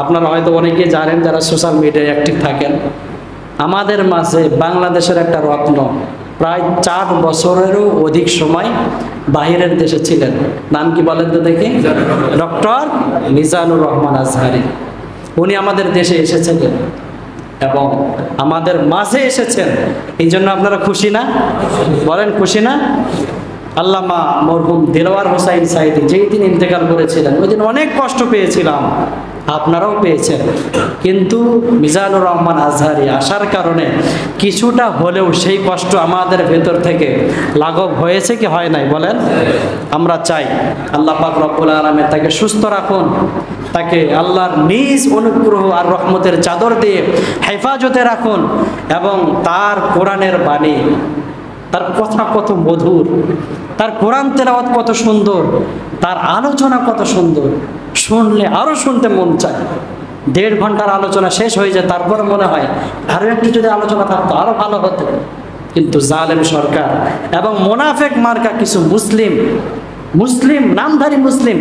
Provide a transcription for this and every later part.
আপনারা হয়তো অনেকেই জানেন যারা সোশ্যাল মিডিয়ায় অ্যাক্টিভ থাকেন, আমাদের মাঝে বাংলাদেশের একটা রত্ন প্রায় 4 বছরেরও অধিক সময় বাহিরের দেশে ছিলেন। নাম কি বলেন তো দেখি? ডক্টর মিজানুর রহমান আজহারি। উনি আমাদের দেশে এসেছিলেন এবং আমাদের মাঝে এসেছেন। এই জন্য আপনারা খুশি না? বলেন খুশি না? আল্লামা মরহুম দেলোয়ার হোসাইন সাইদি যেই দিন ইন্তেকাল করেছিলেন ওই দিন অনেক কষ্ট পেয়েছিলাম, আপনারাও পেয়েছেন। কিন্তু মিজানুর রহমান আজহারি আসার কারণে কিছুটা হলেও সেই কষ্ট আমাদের ভেতর থেকে লাঘব হয়েছে কি হয় নাই বলেন? আমরা চাই আল্লাহ পাক রব্বুল আলামিন তাকে সুস্থ রাখুন, তাকে আল্লাহর নিজ অনুগ্রহ আর রহমতের চাদর দিয়ে হেফাজতে রাখুন এবং তার কোরআনের বাণী, তার কথা কত মধুর, তার কোরআন তেলাওয়াত কত সুন্দর, তার আলোচনা কত সুন্দর, শুনলে আরো শুনতে মন চায়। 1.5 ঘন্টার আলোচনা শেষ হয়ে যায়, তারপর মনে হয় আরো একটু যদি আলোচনা থাকতো আরো ভালো হতো। কিন্তু জালেম সরকার এবং মোনাফেক মার্কা কিছু মুসলিম নামধারী মুসলিম,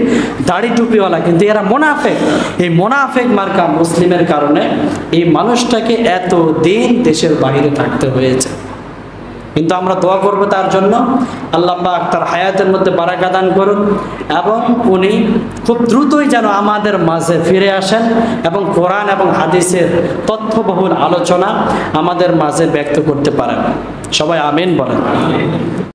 দাড়ি টুপিওয়ালা, কিন্তু এরা মোনাফেক। এই মোনাফেক মার্কা মুসলিমের কারণে এই মানুষটাকে এত দিন দেশের বাইরে থাকতে হয়েছে। কিন্তু আমরা দোয়া করবো তার জন্য, আল্লাহ পাক তার হায়াতের মধ্যে বারাকা দান করুন এবং উনি খুব দ্রুতই যেন আমাদের মাঝে ফিরে আসেন এবং কোরআন এবং হাদিসের তথ্যবহুল আলোচনা আমাদের মাঝে ব্যক্ত করতে পারেন। সবাই আমিন বলেন।